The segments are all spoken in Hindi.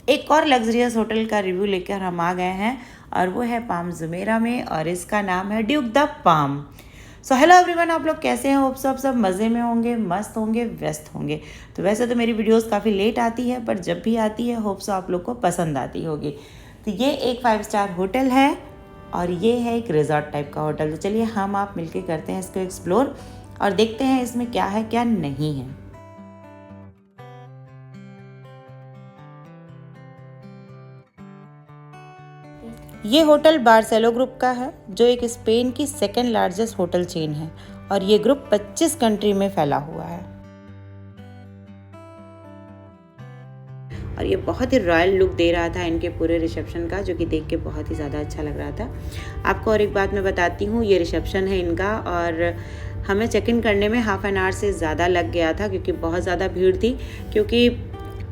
एक और लग्जरियस होटल का रिव्यू लेकर हम आ गए हैं और वो है पाम जुमेरा में और इसका नाम है Duke the palm. So hello everyone, आप लोग कैसे हैं? होप सब मज़े में होंगे, मस्त होंगे, व्यस्त होंगे। तो वैसे तो मेरी वीडियोस काफ़ी लेट आती है, पर जब भी आती है होप सो आप लोग को पसंद आती होगी। तो ये एक 5 स्टार होटल है और ये है एक रिजॉर्ट टाइप का होटल। तो चलिए हम आप मिलके करते हैं इसको एक्सप्लोर और देखते हैं इसमें क्या है क्या नहीं है। ये होटल बार्सेलो ग्रुप का है, जो एक स्पेन की सेकेंड लार्जेस्ट होटल चेन है और ये ग्रुप 25 कंट्री में फैला हुआ है। और ये बहुत ही रॉयल लुक दे रहा था इनके पूरे रिसेप्शन का, जो कि देख के बहुत ही ज़्यादा अच्छा लग रहा था। आपको और एक बात मैं बताती हूँ, ये रिसेप्शन है इनका और हमें चेक इन करने में हाफ एन आवर से ज़्यादा लग गया था क्योंकि बहुत ज़्यादा भीड़ थी। क्योंकि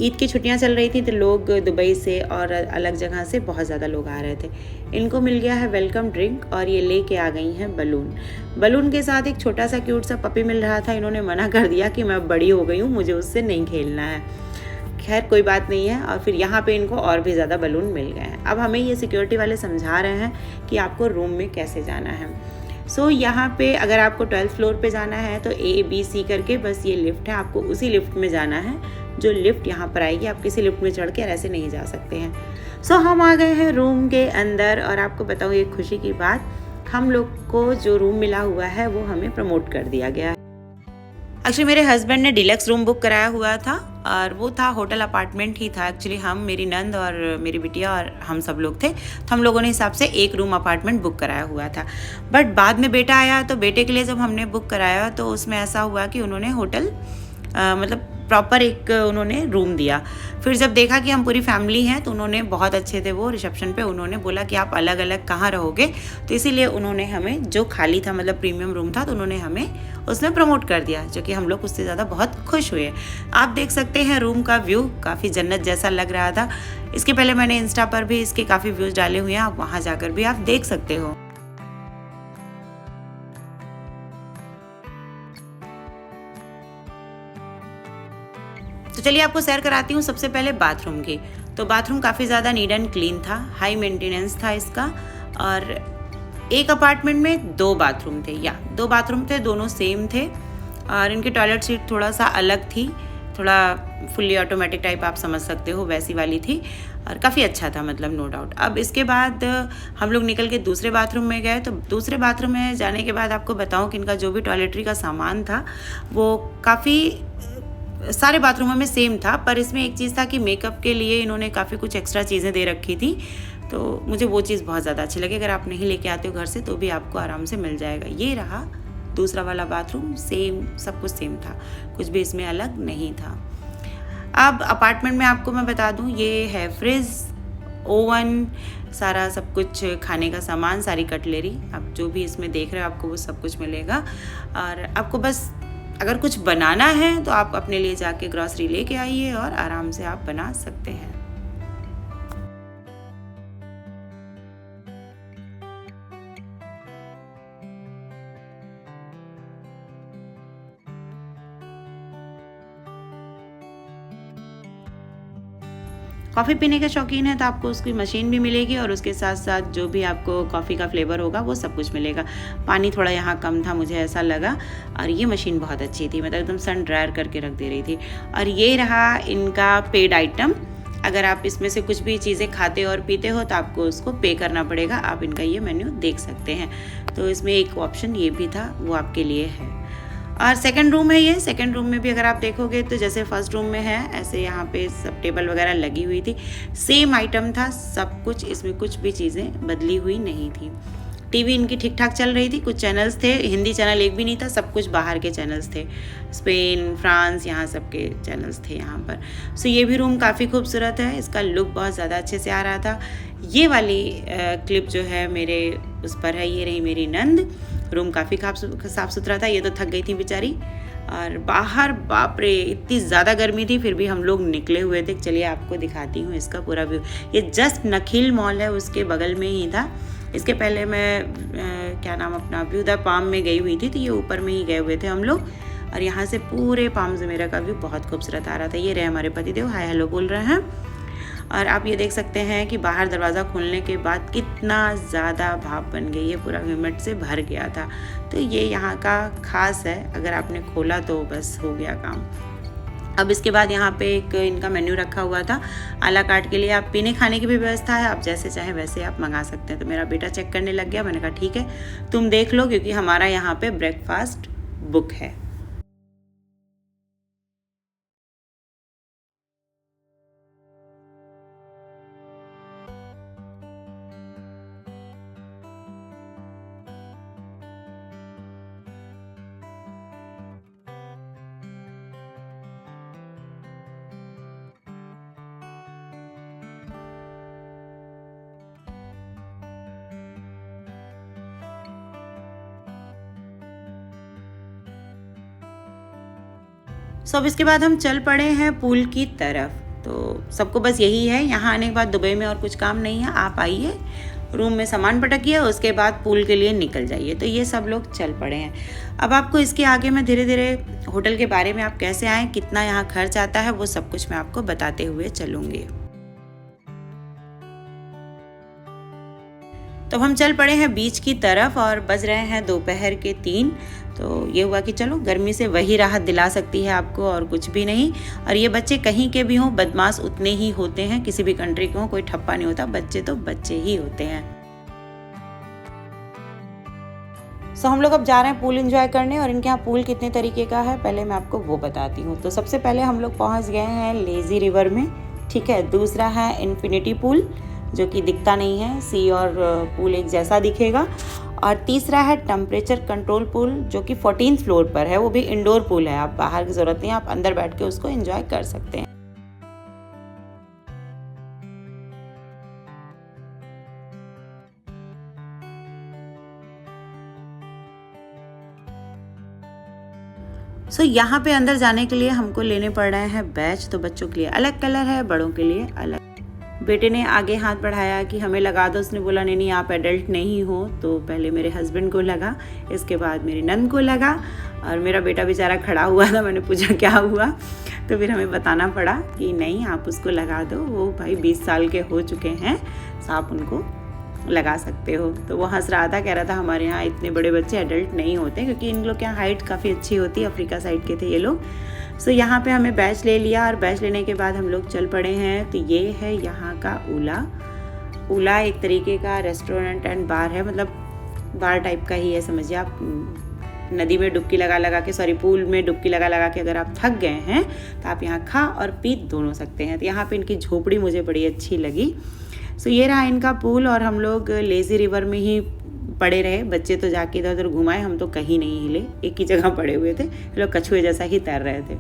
ईद की छुट्टियां चल रही थी तो लोग दुबई से और अलग जगह से बहुत ज़्यादा लोग आ रहे थे। इनको मिल गया है वेलकम ड्रिंक और ये लेके आ गई हैं बलून के साथ एक छोटा सा क्यूट सा पपी मिल रहा था। इन्होंने मना कर दिया कि मैं बड़ी हो गई हूँ, मुझे उससे नहीं खेलना है। खैर कोई बात नहीं है। और फिर यहाँ पे इनको और भी ज़्यादा बलून मिल गए हैं। अब हमें ये सिक्योरिटी वाले समझा रहे हैं कि आपको रूम में कैसे जाना है। सो यहाँ पे अगर आपको 12th फ्लोर पे जाना है तो ABC करके बस ये लिफ्ट है, आपको उसी लिफ्ट में जाना है। जो लिफ्ट यहाँ पर आएगी, आप किसी लिफ्ट में चढ़ के ऐसे नहीं जा सकते हैं। सो हम आ गए हैं रूम के अंदर और आपको बताऊँ एक खुशी की बात, हम लोग को जो रूम मिला हुआ है वो हमें प्रमोट कर दिया गया है। एक्चुअली मेरे हस्बैंड ने डिलक्स रूम बुक कराया हुआ था और वो था होटल अपार्टमेंट ही था। एक्चुअली हम, मेरी नंद और मेरी बिटिया और हम सब लोग थे, तो हम लोगों ने हिसाब से एक रूम अपार्टमेंट बुक कराया हुआ था। बट बाद में बेटा आया तो बेटे के लिए जब हमने बुक कराया तो उसमें ऐसा हुआ कि उन्होंने होटल मतलब प्रॉपर एक उन्होंने रूम दिया। फिर जब देखा कि हम पूरी फैमिली हैं तो उन्होंने, बहुत अच्छे थे वो रिसेप्शन पे, उन्होंने बोला कि आप अलग अलग कहाँ रहोगे, तो इसीलिए उन्होंने हमें जो खाली था, मतलब प्रीमियम रूम था, तो उन्होंने हमें उसमें प्रमोट कर दिया, जो कि हम लोग उससे ज़्यादा बहुत खुश हुए। आप देख सकते हैं रूम का व्यू काफ़ी जन्नत जैसा लग रहा था। इसके पहले मैंने इंस्टा पर भी इसके काफ़ी व्यूज़ डाले हुए हैं, आप वहाँ जाकर भी आप देख सकते हो। तो चलिए आपको सैर कराती हूँ सबसे पहले बाथरूम की। तो बाथरूम काफ़ी ज़्यादा नीट एंड क्लीन था, हाई मेंटेनेंस था इसका। और एक अपार्टमेंट में 2 बाथरूम थे, या 2 बाथरूम थे, दोनों सेम थे। और इनकी टॉयलेट सीट थोड़ा सा अलग थी, थोड़ा फुल्ली ऑटोमेटिक टाइप आप समझ सकते हो, वैसी वाली थी और काफ़ी अच्छा था, मतलब नो डाउट। अब इसके बाद हम लोग निकल के दूसरे बाथरूम में गए। तो दूसरे बाथरूम में जाने के बाद आपको बताऊं कि इनका जो भी टॉयलेटरी का सामान था वो काफ़ी सारे बाथरूमों में सेम था, पर इसमें एक चीज़ था कि मेकअप के लिए इन्होंने काफ़ी कुछ एक्स्ट्रा चीज़ें दे रखी थी। तो मुझे वो चीज़ बहुत ज़्यादा अच्छी लगी। अगर आप नहीं लेके आते हो घर से तो भी आपको आराम से मिल जाएगा। ये रहा दूसरा वाला बाथरूम, सेम, सब कुछ सेम था, कुछ भी इसमें अलग नहीं था। अब अपार्टमेंट में आपको मैं बता दूं, ये है फ्रिज, ओवन, सारा सब कुछ खाने का सामान, सारी कटलरी, आप जो भी इसमें देख रहे हो आपको वो सब कुछ मिलेगा। और आपको बस अगर कुछ बनाना है तो आप अपने लिए जाके ग्रॉसरी लेके आइए और आराम से आप बना सकते हैं। कॉफ़ी पीने के शौकीन है तो आपको उसकी मशीन भी मिलेगी और उसके साथ साथ जो भी आपको कॉफ़ी का फ्लेवर होगा वो सब कुछ मिलेगा। पानी थोड़ा यहाँ कम था, मुझे ऐसा लगा। और ये मशीन बहुत अच्छी थी, मतलब एकदम सन ड्रायर करके रख दे रही थी। और ये रहा इनका पेड आइटम। अगर आप इसमें से कुछ भी चीज़ें खाते और पीते हो तो आपको उसको पे करना पड़ेगा। आप इनका ये मेन्यू देख सकते हैं। तो इसमें एक ऑप्शन ये भी था, वो आपके लिए है। और सेकंड रूम है ये। सेकंड रूम में भी अगर आप देखोगे तो जैसे फर्स्ट रूम में है ऐसे यहाँ पे सब टेबल वगैरह लगी हुई थी, सेम आइटम था सब कुछ, इसमें कुछ भी चीज़ें बदली हुई नहीं थी। टीवी इनकी ठीक ठाक चल रही थी, कुछ चैनल्स थे, हिंदी चैनल एक भी नहीं था, सब कुछ बाहर के चैनल्स थे, स्पेन, फ्रांस, यहाँ सब के चैनल्स थे यहाँ पर। सो ये भी रूम काफ़ी खूबसूरत है, इसका लुक बहुत ज़्यादा अच्छे से आ रहा था। ये वाली क्लिप जो है मेरे उस पर है, ये रही मेरी नंद। रूम काफ़ी साफ़ सुथरा था, ये तो थक गई थी बेचारी। और बाहर बाप रे इतनी ज़्यादा गर्मी थी, फिर भी हम लोग निकले हुए थे। चलिए आपको दिखाती हूँ इसका पूरा व्यू। ये जस्ट नखील मॉल है, उसके बगल में ही था। इसके पहले मैं क्या नाम अपना व्यू द पाम में गई हुई थी, तो ये ऊपर में ही गए हुए थे हम लोग। और यहाँ से पूरे पाम जुमेरा का व्यू बहुत खूबसूरत आ रहा था। ये रहे हमारे पतिदेव, हाय हेलो बोल रहे हैं। और आप ये देख सकते हैं कि बाहर दरवाज़ा खोलने के बाद कितना ज़्यादा भाप बन गई है, पूरा ह्यूमिड से भर गया था। तो ये यहाँ का ख़ास है, अगर आपने खोला तो बस हो गया काम। अब इसके बाद यहाँ पे एक इनका मेन्यू रखा हुआ था आ ला कार्ट के लिए। आप पीने खाने की भी व्यवस्था है, आप जैसे चाहें वैसे आप मंगा सकते हैं। तो मेरा बेटा चेक करने लग गया, मैंने कहा ठीक है तुम देख लो, क्योंकि हमारा यहाँ पे ब्रेकफास्ट बुक है। अब इसके बाद हम चल पड़े हैं पूल की तरफ। तो सबको बस यही है यहाँ आने के बाद, दुबई में और कुछ काम नहीं है, आप आइए रूम में सामान पटकिए, उसके बाद पूल के लिए निकल जाइए। तो ये सब लोग चल पड़े हैं। अब आपको इसके आगे मैं धीरे धीरे होटल के बारे में, आप कैसे आएँ, कितना यहाँ खर्च आता है, वो सब कुछ मैं आपको बताते हुए चलूँगी। तो हम चल पड़े हैं बीच की तरफ और बज रहे हैं दोपहर के 3। तो ये हुआ कि चलो गर्मी से वही राहत दिला सकती है आपको और कुछ भी नहीं। और ये बच्चे कहीं के भी हों, बदमाश उतने ही होते हैं, किसी भी कंट्री के हों, कोई ठप्पा नहीं होता, बच्चे तो बच्चे ही होते हैं। हम लोग अब जा रहे हैं पूल एंजॉय करने, और इनके यहाँ पूल कितने तरीके का है पहले मैं आपको वो बताती हूँ। तो सबसे पहले हम लोग पहुँच गए हैं लेजी रिवर में, ठीक है। दूसरा है इन्फिनिटी पूल, जो कि दिखता नहीं है, सी और पूल एक जैसा दिखेगा। और तीसरा है टेम्परेचर कंट्रोल पूल, जो कि 14th फ्लोर पर है, वो भी इंडोर पूल है, आप बाहर की ज़रूरत नहीं है, आप अंदर बैठ के उसको एंजॉय कर सकते हैं। यहाँ पे अंदर जाने के लिए हमको लेने पड़ रहे हैं बैच। तो बच्चों के लिए अलग कलर है, बड़ों के लिए अलग। बेटे ने आगे हाथ बढ़ाया कि हमें लगा दो, उसने बोला नहीं नहीं आप एडल्ट नहीं हो। तो पहले मेरे हस्बैंड को लगा, इसके बाद मेरी नंद को लगा, और मेरा बेटा बेचारा खड़ा हुआ था, मैंने पूछा क्या हुआ, तो फिर हमें बताना पड़ा कि नहीं आप उसको लगा दो, वो भाई 20 साल के हो चुके हैं, तो आप उनको लगा सकते हो। तो वो हंस रहा था, कह रहा था हमारे यहाँ इतने बड़े बच्चे एडल्ट नहीं होते, क्योंकि इन लोग के यहाँ हाइट काफ़ी अच्छी होती है, अफ्रीका साइड के थे ये लोग। यहाँ पे हमें बैच ले लिया, और बैच लेने के बाद हम लोग चल पड़े हैं। तो ये है यहाँ का ऊला एक तरीके का रेस्टोरेंट एंड बार है, मतलब बार टाइप का ही है, समझिए आप। नदी में डुबकी लगा के, पूल में डुबकी लगा के अगर आप थक गए हैं तो आप यहाँ खा और पी दोनों सकते हैं। तो यहाँ पे इनकी झोपड़ी मुझे बड़ी अच्छी लगी। ये रहा इनका पूल, और हम लोग लेजी रिवर में ही पड़े रहे। बच्चे तो जाके इधर उधर घुमाए, हम तो कहीं नहीं हिले, एक ही जगह पड़े हुए थे, लोग कछुए जैसा ही तैर रहे थे।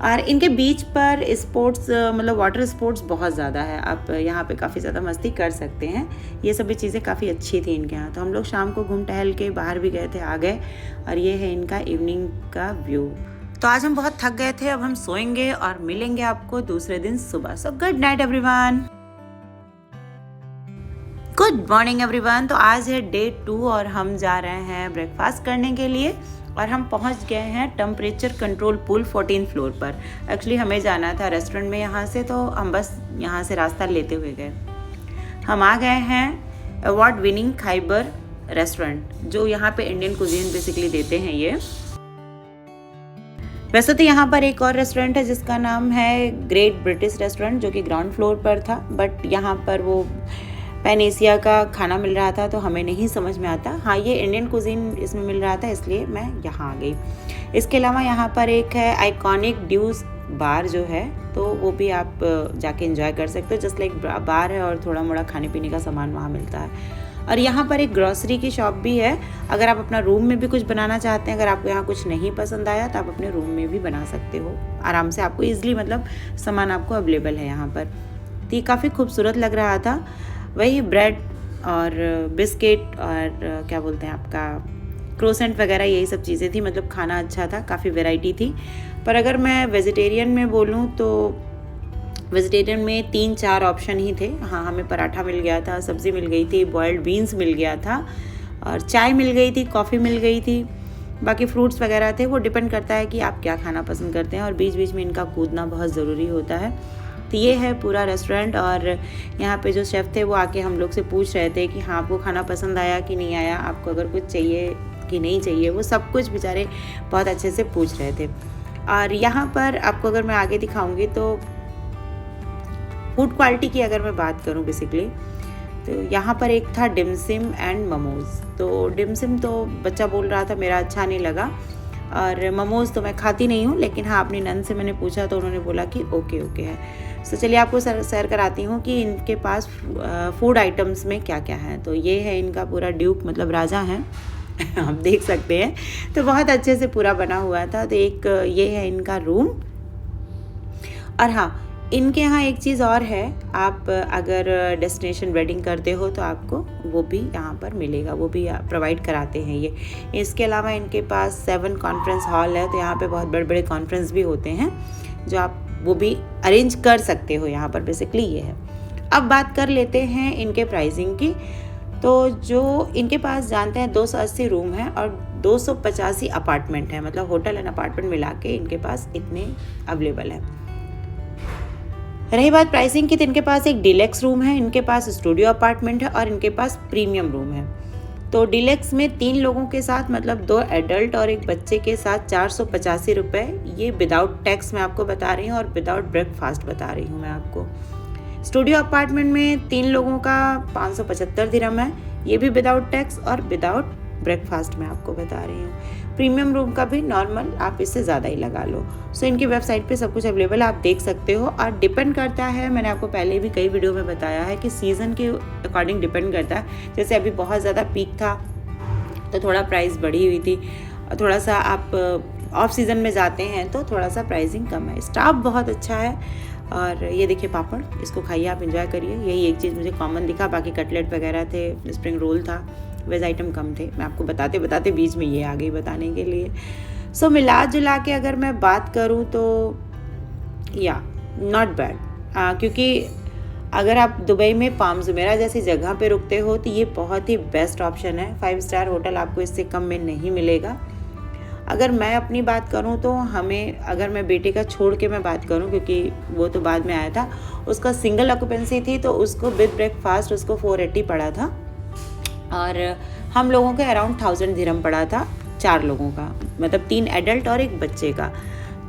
और इनके बीच पर स्पोर्ट्स, मतलब वाटर स्पोर्ट्स बहुत ज़्यादा है, आप यहाँ पे काफ़ी ज़्यादा मस्ती कर सकते हैं। ये सभी चीज़ें काफ़ी अच्छी थी इनके यहाँ। तो हम लोग शाम को घूम टहल के बाहर भी गए थे, आ गए। और ये है इनका इवनिंग का व्यू। तो आज हम बहुत थक गए थे, अब हम सोएंगे और मिलेंगे आपको दूसरे दिन सुबह। So good night everyone. Good morning everyone. तो आज है डे 2 और हम जा रहे हैं ब्रेकफास्ट करने के लिए, और हम पहुंच गए हैं temperature control pool 14th floor पर। एक्चुअली हमें जाना था रेस्टोरेंट में यहाँ से, तो हम बस यहाँ से रास्ता लेते हुए गए। हम आ गए हैं अवार्ड विनिंग खाइबर रेस्टोरेंट, जो यहाँ पे इंडियन कुजीन बेसिकली देते हैं ये। वैसे तो यहाँ पर एक और रेस्टोरेंट है जिसका नाम है ग्रेट ब्रिटिश रेस्टोरेंट, जो कि ग्राउंड फ्लोर पर था, बट यहाँ पर वो पैन एशिया का खाना मिल रहा था, तो हमें नहीं समझ में आता। हाँ, ये इंडियन कुजीन इसमें मिल रहा था, इसलिए मैं यहाँ आ गई। इसके अलावा यहाँ पर एक है आइकॉनिक ड्यूज बार जो है, तो वो भी आप जाके एंजॉय कर सकते हो। जस्ट लाइक बार है और थोड़ा मोड़ा खाने पीने का सामान वहाँ मिलता है। और यहाँ पर एक ग्रॉसरी की शॉप भी है, अगर आप अपना रूम में भी कुछ बनाना चाहते हैं, अगर आपको यहाँ कुछ नहीं पसंद आया तो आप अपने रूम में भी बना सकते हो आराम से, आपको ईजिली, मतलब सामान आपको अवेलेबल है यहाँ पर। तो ये काफ़ी खूबसूरत लग रहा था। वही ब्रेड और बिस्किट और क्या बोलते हैं आपका क्रोसेंट वगैरह, यही सब चीज़ें थी, मतलब खाना अच्छा था, काफ़ी वैरायटी थी। पर अगर मैं वेजिटेरियन में बोलूँ तो वेजिटेरियन में 3-4 ऑप्शन ही थे। हाँ, हमें पराठा मिल गया था, सब्ज़ी मिल गई थी, बॉइल्ड बीन्स मिल गया था, और चाय मिल गई थी, कॉफ़ी मिल गई थी, बाकी फ्रूट्स वगैरह थे। वो डिपेंड करता है कि आप क्या खाना पसंद करते हैं, और बीच बीच में इनका कूदना बहुत ज़रूरी होता है। तो ये है पूरा रेस्टोरेंट। और यहाँ पे जो शेफ़ थे वो आके हम लोग से पूछ रहे थे कि हाँ आपको खाना पसंद आया कि नहीं आया, आपको अगर कुछ चाहिए कि नहीं चाहिए, वो सब कुछ बेचारे बहुत अच्छे से पूछ रहे थे। और यहाँ पर आपको अगर मैं आगे दिखाऊंगी तो फूड क्वालिटी की अगर मैं बात करूँ बेसिकली, तो यहाँ पर एक था डिमसिम एंड मोमोज़। तो डिमसिम तो बच्चा बोल रहा था मेरा अच्छा नहीं लगा, और मोमोज़ तो मैं खाती नहीं हूँ, लेकिन हाँ अपनी नंद से मैंने पूछा तो उन्होंने बोला कि ओके है। तो चलिए आपको सैर कराती हूँ कि इनके पास फूड आइटम्स में क्या क्या है। तो ये है इनका पूरा ड्यूक, मतलब राजा है आप देख सकते हैं। तो बहुत अच्छे से पूरा बना हुआ था। तो एक ये है इनका रूम। और हाँ, इनके यहाँ एक चीज़ और है, आप अगर डेस्टिनेशन वेडिंग करते हो तो आपको वो भी यहाँ पर मिलेगा, वो भी प्रोवाइड कराते हैं ये। इसके अलावा इनके पास 7 कॉन्फ्रेंस हॉल है, तो यहाँ पे बहुत बड़े बड़े कॉन्फ्रेंस भी होते हैं जो आप वो भी अरेंज कर सकते हो यहाँ पर। बेसिकली ये है। अब बात कर लेते हैं इनके प्राइसिंग की। तो जो इनके पास जानते हैं 280 रूम है और 285 अपार्टमेंट है, मतलब होटल एंड अपार्टमेंट मिला के इनके पास इतने अवेलेबल है। रही बात प्राइसिंग की, तो इनके पास एक डिलेक्स रूम है, इनके पास स्टूडियो अपार्टमेंट है और इनके पास प्रीमियम रूम है। तो डिलेक्स में 3 लोगों के साथ, मतलब 2 एडल्ट और एक बच्चे के साथ 485 रुपये, ये विदाउट टैक्स मैं आपको बता रही हूँ और विदाउट ब्रेकफास्ट बता रही हूँ मैं आपको। स्टूडियो अपार्टमेंट में 3 लोगों का 575 दिरहम है, ये भी विदाउट टैक्स और विदाउट ब्रेकफास्ट मैं आपको बता रही हूँ। प्रीमियम रूम का भी नॉर्मल आप इससे ज़्यादा ही लगा लो। सो इनकी वेबसाइट पे सब कुछ अवेलेबल आप देख सकते हो। और डिपेंड करता है, मैंने आपको पहले भी कई वीडियो में बताया है कि सीज़न के अकॉर्डिंग डिपेंड करता है। जैसे अभी बहुत ज़्यादा पीक था तो थोड़ा प्राइस बढ़ी हुई थी, और थोड़ा सा आप ऑफ सीज़न में जाते हैं तो थोड़ा सा प्राइसिंग कम है। स्टाफ बहुत अच्छा है। और ये देखिए पापड़, इसको खाइए, आप एंजॉय करिए। यही एक चीज़ मुझे कॉमन दिखा, बाकी कटलेट वगैरह थे, स्प्रिंग रोल था, वेज आइटम कम थे। मैं आपको बताते बताते बीच में ये आ गई बताने के लिए। सो मिला जुला के अगर मैं बात करूँ तो या नॉट बैड, क्योंकि अगर आप दुबई में पाम जुमेरा जैसी जगह पे रुकते हो तो ये बहुत ही बेस्ट ऑप्शन है। 5 स्टार होटल आपको इससे कम में नहीं मिलेगा। अगर मैं अपनी बात करूं तो हमें, अगर मैं बेटे का छोड़ के मैं बात करूं, क्योंकि वो तो बाद में आया था, उसका सिंगल ऑक्यूपेंसी थी तो उसको विद ब्रेकफास्ट उसको 480 पड़ा था, और हम लोगों के अराउंड 1000 दिरहम पड़ा था 4 लोगों का, मतलब 3 एडल्ट और एक बच्चे का।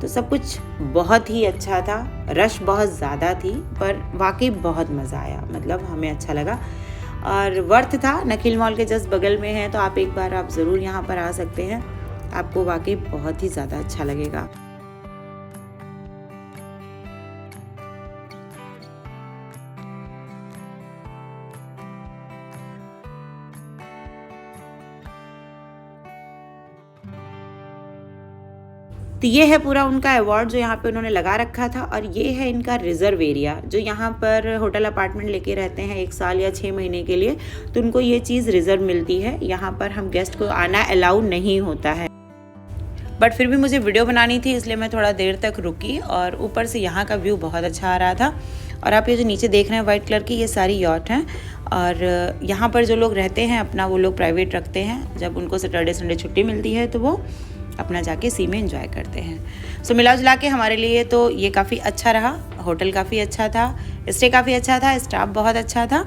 तो सब कुछ बहुत ही अच्छा था। रश बहुत ज़्यादा थी पर वाकई बहुत मज़ा आया, मतलब हमें अच्छा लगा और वर्थ था। नखिल मॉल के जस्ट बगल में है, तो आप एक बार आप ज़रूर यहाँ पर आ सकते हैं, आपको वाकई बहुत ही ज़्यादा अच्छा लगेगा। तो ये है पूरा उनका अवार्ड जो यहाँ पे उन्होंने लगा रखा था। और ये है इनका रिजर्व एरिया, जो यहाँ पर होटल अपार्टमेंट लेके रहते हैं 1 साल या 6 महीने के लिए, तो उनको ये चीज़ रिजर्व मिलती है। यहाँ पर हम गेस्ट को आना अलाउ नहीं होता है, बट फिर भी मुझे वीडियो बनानी थी इसलिए मैं थोड़ा देर तक रुकी। और ऊपर से यहाँ का व्यू बहुत अच्छा आ रहा था। और आप ये जो नीचे देख रहे हैं वाइट कलर की, ये सारी यॉट हैं। और यहाँ पर जो लोग रहते हैं अपना, वो लोग प्राइवेट रखते हैं, जब उनको सैटरडे संडे छुट्टी मिलती है तो वो अपना जाके सी में एंजॉय करते हैं। सो मिला जुला के हमारे लिए तो ये काफ़ी अच्छा रहा। होटल काफ़ी अच्छा था, स्टे काफ़ी अच्छा था, स्टाफ बहुत अच्छा था,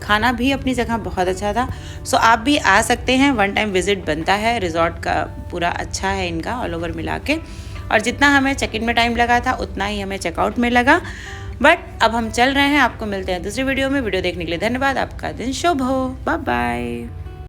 खाना भी अपनी जगह बहुत अच्छा था। सो आप भी आ सकते हैं, 1 टाइम विजिट बनता है। रिजॉर्ट का पूरा अच्छा है इनका ऑल ओवर मिला के। और जितना हमें चेक इन में टाइम लगा था उतना ही हमें चेकआउट में लगा। बट अब हम चल रहे हैं, आपको मिलते हैं दूसरी वीडियो में। वीडियो देखने के लिए धन्यवाद, आपका दिन शुभ हो, बाय बाय।